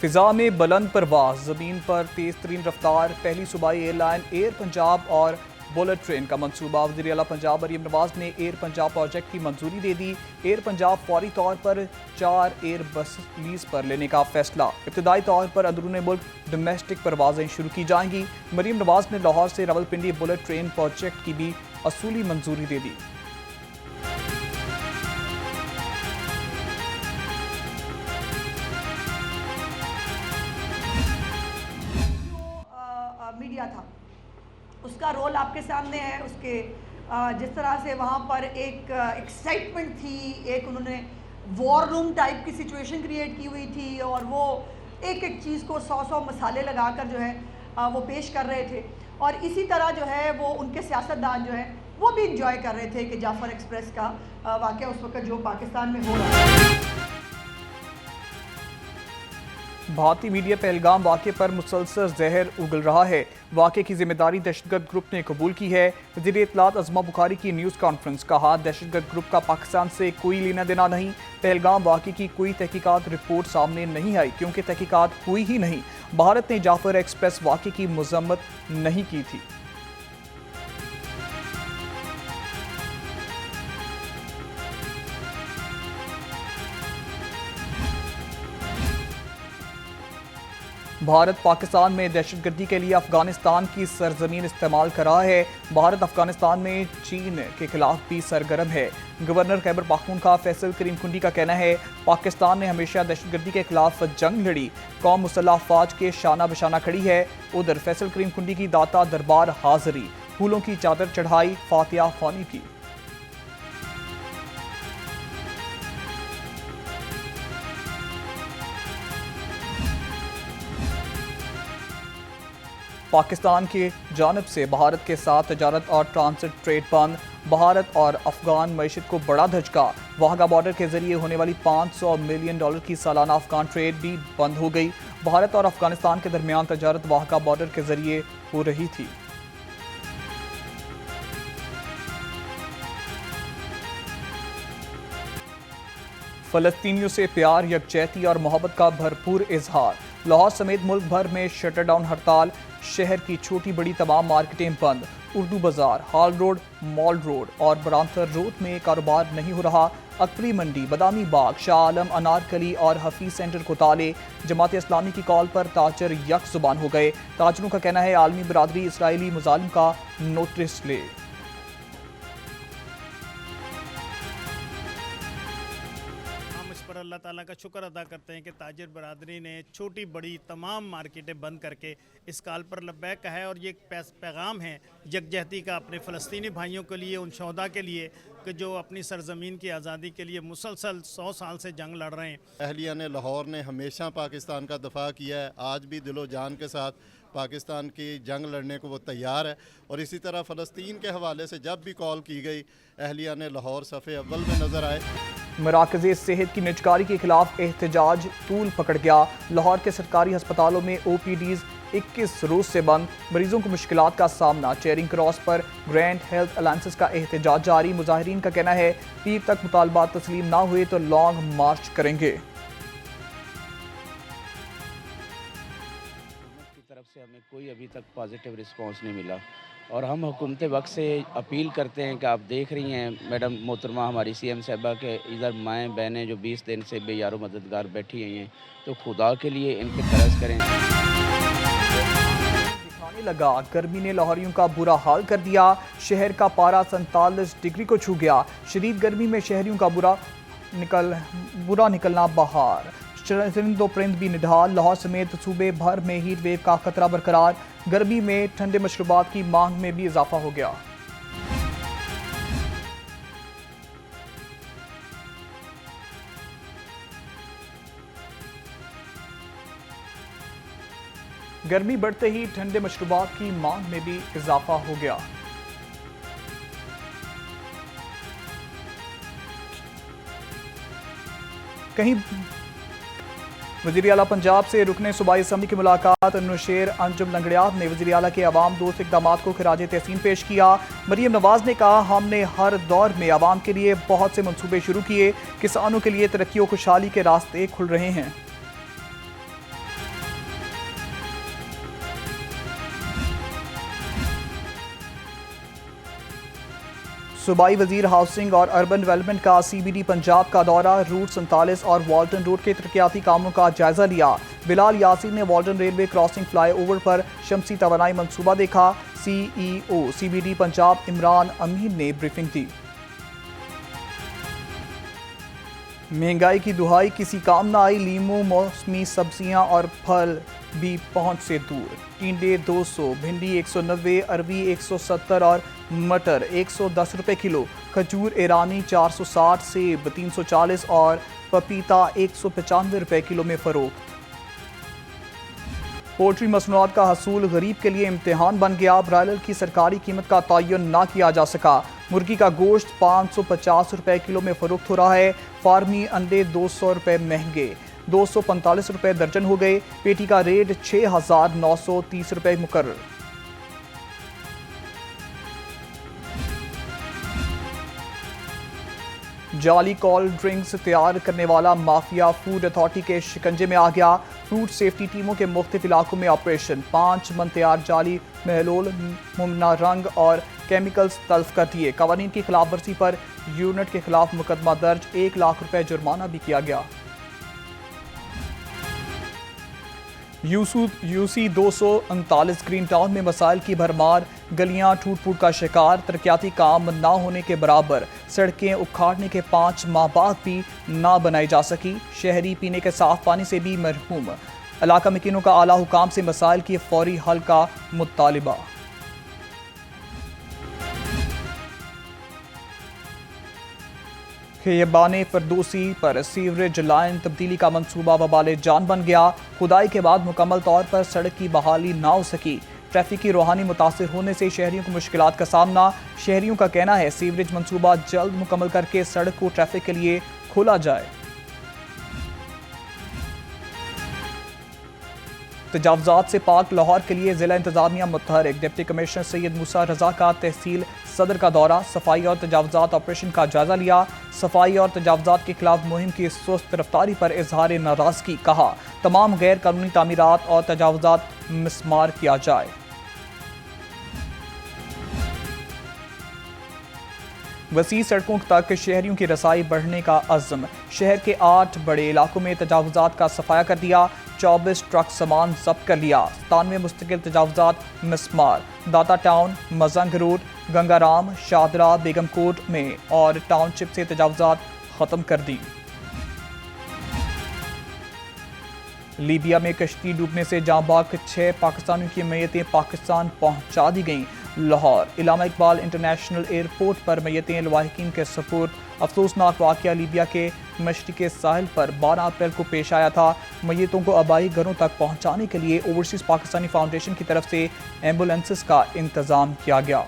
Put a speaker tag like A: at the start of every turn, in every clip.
A: फिजा में बुलंद परवाज, जमीन पर तेज तरीन रफ्तार, पहली सूबाई एयरलाइन एयर पंजाब और बुलेट ट्रेन का मंसूबा। वज़ीर आला पंजाब मरीम नवाज ने एयर पंजाब प्रोजेक्ट की मंजूरी दे दी। एयर पंजाब फौरी तौर पर 4 एयर बस लीज पर लेने का फैसला। इब्तदाई तौर पर अंदरून मुल्क डोमेस्टिक परवाजें शुरू की जाएंगी। मरीम नवाज ने लाहौर से रावलपिंडी बुलेट ट्रेन प्रोजेक्ट की भी असूली मंजूरी दे दी।
B: मीडिया था, उसका रोल आपके सामने है। उसके जिस तरह से वहाँ पर एक एक्साइटमेंट थी, एक उन्होंने वॉर रूम टाइप की सिचुएशन क्रिएट की हुई थी और वो एक एक चीज़ को 100 मसाले लगाकर जो है वो पेश कर रहे थे। और इसी तरह जो है वो उनके सियासतदान जो है वो भी इंजॉय कर रहे थे कि जाफर एक्सप्रेस का वाक़या उस वक्त जो पाकिस्तान में हो रहा है।
A: भारतीय मीडिया पहलगाम वाक़े पर मुसलसल जहर उगल रहा है। वाक़े की जिम्मेदारी दहशतगर्द ग्रुप ने कबूल की है। वज़ीर इत्तलात अज़मा बुखारी की न्यूज़ कॉन्फ्रेंस, कहा दहशतगर्द ग्रुप का पाकिस्तान से कोई लेना देना नहीं। पहलगाम वाक़े की कोई तहकीकात रिपोर्ट सामने नहीं आई क्योंकि तहकीकात हुई ही नहीं। भारत ने जाफर एक्सप्रेस वाक़े की मजम्मत नहीं की थी। भारत पाकिस्तान में दहशतगर्दी के लिए अफगानिस्तान की सरजमीन इस्तेमाल कर रहा है। भारत अफगानिस्तान में चीन के खिलाफ भी सरगर्म है। गवर्नर खैबर पख्तूनख्वा फैसल करीम खुंडी का कहना है पाकिस्तान ने हमेशा दहशतगर्दी के खिलाफ जंग लड़ी, कौम मुसल्लह अफवाज के शाना बशाना खड़ी है। उधर फैसल करीम खुंडी की दाता दरबार हाजिरी, फूलों की चादर चढ़ाई, फातिहा ख्वानी की। पाकिस्तान की जानब से भारत के साथ तजारत और ट्रांसिट ट्रेड बंद। भारत और अफगान मईशत को बड़ा धचका। वाहगा बॉर्डर के जरिए होने वाली $500 मिलियन की सालाना अफगान ट्रेड भी बंद हो गई। भारत और अफगानिस्तान के दरमियान तजारत वाहगा बॉर्डर के जरिए हो रही थी। फ़लस्तीनियों से प्यार, यकजहती और मोहब्बत का भरपूर इजहार। लाहौर समेत मुल्क भर में शटर डाउन हड़ताल। शहर की छोटी बड़ी तमाम मार्केटें बंद। उर्दू बाजार, हाल रोड, मॉल रोड और बरामतर रोड में कारोबार नहीं हो रहा। अकबरी मंडी, बदामी बाग, शाह आलम, अनारकली और हफीज सेंटर को ताले। जमात इस्लामी की कॉल पर ताजर यक जुबान हो गए। ताजरों का कहना है आलमी बरादरी इसराइली मुजालिम का नोटिस ले।
C: अल्लाह ताला का शुक्र अदा करते हैं कि ताजिर बरादरी ने छोटी बड़ी तमाम मार्केटें बंद करके इस काल पर लब्बैक है। और ये पैगाम है यकजहती का अपने फ़लस्तीनी भाइयों के लिए, उन शहदा के लिए कि जो अपनी सरजमीन की आज़ादी के लिए मुसलसल 100 साल से जंग लड़ रहे हैं।
D: अहलिया ने लाहौर ने हमेशा पाकिस्तान का दफा किया है, आज भी दिलो जान के साथ पाकिस्तान की जंग लड़ने को वो तैयार है। और इसी तरह फ़लस्तीन के हवाले से जब भी कॉल की गई, अहलिया ने लाहौर सफ़े अव्वल में नज़र आए।
A: मराकज़ सेहत की निजकारी के खिलाफ एहतजाज तूल पकड़ गया। लाहौर के सरकारी अस्पतालों में OPDs 21 रोज से बंद। मरीजों को मुश्किलात का सामना। चेयरिंग क्रॉस पर ग्रैंड हेल्थ अलायंसेस का एहतजाज जारी। मुजाहिरीन का कहना है पीर तक मुतालबात तस्लीम ना हुए तो लॉन्ग मार्च करेंगे।
E: की तरफ से हमें कोई अभी तक पॉजिटिव रिस्पांस नहीं मिला और हम हुकूमत वक्त से अपील करते हैं कि आप देख रही हैं मैडम मोहतरमा हमारी CM साहबा के इधर माएँ बहनें जो 20 दिन से बेयारो मददगार बैठी हुई हैं, तो खुदा के लिए इनके तरस करें।
A: दिखाने लगा, गर्मी ने लाहौरियों का बुरा हाल कर दिया। शहर का पारा 47 डिग्री को छू गया। शदीद गर्मी में शहरियों का बुरा निकलना बहार। चरिंद परिंद भी निढाल। लाहौर समेत सूबे भर में हीट वेव का खतरा बरकरार। गर्मी में ठंडे मशरूबात की मांग में भी इजाफा हो गया। गर्मी बढ़ते ही ठंडे मशरूबात की मांग में भी इजाफा हो गया। कहीं वज़ीर आला पंजाब से रुकने सूबाई असम्बली की मुलाकात। नुशेर अंजुम लंगड़ियात ने वज़ीर आला के अवाम दोस्त इक़दामात को खिराज तहसीन पेश किया। मरीम नवाज ने कहा हमने हर दौर में अवाम के लिए बहुत से मंसूबे शुरू किए। किसानों के लिए तरक्की और खुशहाली के रास्ते खुल रहे हैं। सूबाई वजीर हाउसिंग और अर्बन डेवलपमेंट का CBD पंजाब का दौरा, रूट 47 और वाल्टन रोड के तरक्याती कामों का जायजा लिया। बिलाल यासीर ने वाल्टन रेलवे क्रॉसिंग फ्लाईओवर पर शमसी तवानाई मंसूबा देखा। CEO CBD पंजाब इमरान अमीन ने ब्रीफिंग दी। महंगाई की दुहाई किसी काम ना आई, लीमू, मौसमी सब्जियां और फल भी पहुंच से दूर। टिंडे 200, भिंडी 190, अरवी 170 और मटर 110 रुपए किलो। खजूर ईरानी 460, सेब 340 और पपीता 195 रुपए किलो में फरोख्त। पोल्ट्री मसनूआत का हसूल गरीब के लिए इम्तिहान बन गया। ब्रायलर की सरकारी कीमत का तयन ना किया जा सका। मुर्गी का गोश्त 550 रुपए किलो में फरोख्त हो रहा है। फार्मी अंडे 200 रुपए महंगे, 245 रुपए दर्जन हो गए। पेटी का रेट 6,930 रुपए मुकर्रर। जाली कोल्ड ड्रिंक्स तैयार करने वाला माफिया फूड अथॉरिटी के शिकंजे में आ गया। फूड सेफ्टी टीमों के मुख्तलिफ इलाकों में ऑपरेशन, 5 मन तैयार जाली महलोल, मुमना रंग और केमिकल्स तल्फ कर दिए। कवानीन की खिलाफ वर्जी पर यूनिट के खिलाफ मुकदमा दर्ज, 1 लाख रुपए जुर्माना भी किया गया। UC 239 ग्रीन टाउन में मसाइल की भरमार, गलियां टूट फूट का शिकार, तरक्याती काम ना होने के बराबर। सड़कें उखाड़ने के 5 माह बाद भी ना बनाई जा सकी। शहरी पीने के साफ पानी से भी महरूम। इलाका मकीनों का आला हुकाम से मसाइल की फौरी हल का मुतालिबा। खैबाने फरदोसी पर सीवरेज लाइन तब्दीली का मंसूबा वबाले जान बन गया। खुदाई के बाद मुकम्मल तौर पर सड़क की बहाली ना हो सकी। ट्रैफिक की रूहानी मुतासिर होने से शहरियों को मुश्किलात का सामना। शहरियों का कहना है सीवरेज मंसूबा जल्द मुकम्मल करके सड़क को ट्रैफिक के लिए खोला जाए। तजावजात से पाक लाहौर के लिए जिला इंतजामिया मुतहरिक। डिप्टी कमिश्नर सैयद मूसा रजा का तहसील सदर का दौरा, सफाई और तजावजात ऑपरेशन का जायजा लिया। सफाई और तजावजात के खिलाफ मुहिम की सुस्त रफ्तारी पर इजहार नाराजगी, कहा तमाम गैर कानूनी तामीरात और तजावजात मिसमार किया जाए। वसी सड़कों तक शहरियों की रसाई बढ़ने का अज़्म। शहर के 8 बड़े इलाकों में तजावजात का सफाया कर दिया। 24 ट्रक सामान जब्त कर लिया। 97 मुस्तकिल तजावजात मिसमार। दाता टाउन, मजंग रोड, गंगाराम, शादरा, बेगमकोट में और टाउनशिप से तजावजात ख़त्म कर दी। लीबिया में कश्ती डूबने से जांबाक 6 पाकिस्तानियों की मैयतें पाकिस्तान पहुंचा दी गईं। लाहौर इलामा इकबाल इंटरनेशनल एयरपोर्ट पर मैयतें लवाहिकीन के सपोर्ट। अफसोसनाक वाक़या लीबिया के मशरिक़ी साहिल पर 12 अप्रैल को पेश आया था। मैयतों को आबाई घरों तक पहुंचाने के लिए ओवरसीज़ पाकिस्तानी फाउंडेशन की तरफ से एम्बुलेंसेस का इंतज़ाम किया गया।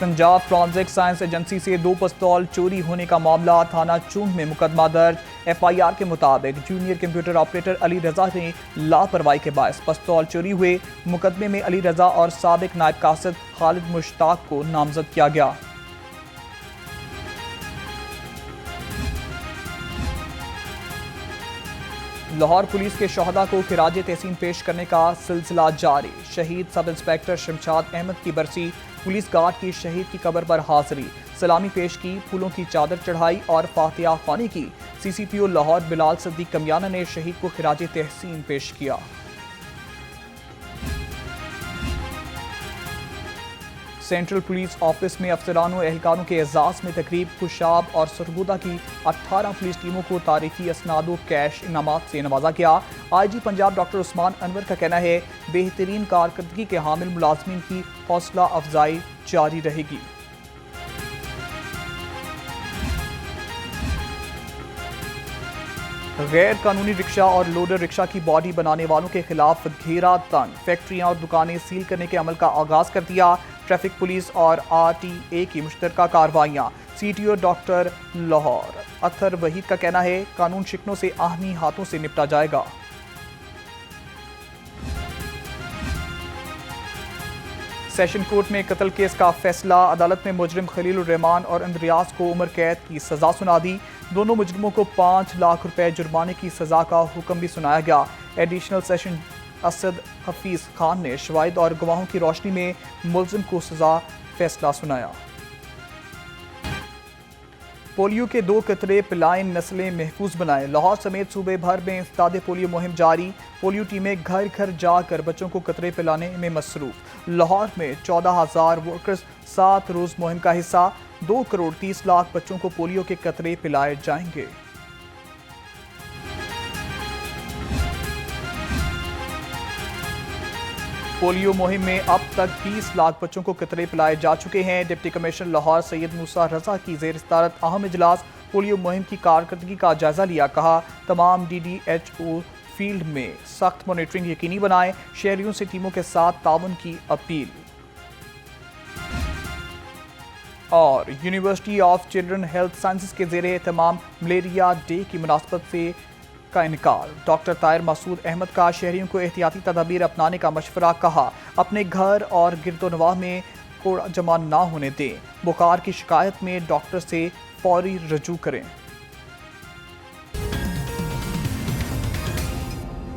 A: पंजाब फॉरेंसिक साइंस एजेंसी से 2 पिस्तौल चोरी होने का मामला, थाना चूंग में मुकदमा दर्ज। FIR के मुताबिक जूनियर कंप्यूटर ऑपरेटर अली रजा ने लापरवाही के बायस पिस्तौल चोरी हुए। मुकदमे में अली रजा और साबिक नायब कासिद खालिद मुश्ताक को नामजद किया गया। लाहौर पुलिस के शहदा को खिराज तहसीन पेश करने का सिलसिला जारी। शहीद सब इंस्पेक्टर शमशाद अहमद की बरसी, पुलिस गार्ड की शहीद की कब्र पर हाजिरी, सलामी पेश की, फूलों की चादर चढ़ाई और फातिहा ख्वानी की। CCPO लाहौर बिलाल सद्दीक कमियाना ने शहीद को खिराज तहसीन पेश किया। सेंट्रल पुलिस ऑफिस में अफसरानों एहलकारों के एजाज में तकरीब। खुशाब और सरगोदा की 18 पुलिस टीमों को तारीफी असनादों कैश इनामात से नवाजा गया। IG पंजाब डॉक्टर उस्मान अनवर का कहना है बेहतरीन कारकर्दगी के हामिल मुलाजमीन की हौसला अफजाई जारी रहेगी। गैर कानूनी रिक्शा और लोडर रिक्शा की बॉडी बनाने वालों के खिलाफ घेरा तंग। फैक्ट्रियां और दुकानें सील करने के अमल का आगाज कर दिया। ट्रैफिक पुलिस और RTA की मुश्तरका कार्रवाइयां। CTO डॉक्टर लाहौर अतर वहीद का कहना है कानून शिकनों से आहमी हाथों से निपटा जाएगा। सेशन कोर्ट में कत्ल केस का फैसला। अदालत ने मुजरिम खलील रहमान और इंद्रियास को उम्र कैद की सजा सुना दी। दोनों मुजरिमों को 5 लाख रुपए जुर्माने की सजा का हुक्म भी सुनाया गया। एडिशनल सेशन असद हफीज खान ने शवाहिद और गवाहों की रोशनी में मुलजिम को सजा फैसला सुनाया। पोलियो के 2 कतरे पिलाएं, नस्लें महफूज बनाएं। लाहौर समेत सूबे भर में इंसदादे पोलियो मुहिम जारी। पोलियो टीमें घर घर जाकर बच्चों को कतरे पिलाने में मसरूफ। लाहौर में 14,000 वर्कर्स 7 रोज मुहिम का हिस्सा। 2 करोड़ 30 लाख बच्चों को पोलियो के कतरे पिलाए जाएंगे। पोलियो मुहिम में अब तक 20 लाख बच्चों को कतरे पिलाए जा चुके हैं। डिप्टी कमिश्नर लाहौर सैयद मूसा रजा की ज़ेर सदारत अहम इजलास पोलियो मुहिम की कारकर्दगी का जायजा लिया। कहा तमाम DDHO फील्ड में सख्त मॉनिटरिंग यकीनी बनाएं। शहरियों से टीमों के साथ ताउन की अपील। और university of children health sciences के ज़ेरे एहतमाम मलेरिया डे की मुनासबत से का इनकार। डॉक्टर ताहिर मसूद अहमद का शहरियों को एहतियाती तदाबीर अपनाने का मशवरा। कहा अपने घर और गिरदोनवाह में कूड़ा जमा ना होने दें। बुखार की शिकायत में डॉक्टर से फौरी रजू करें।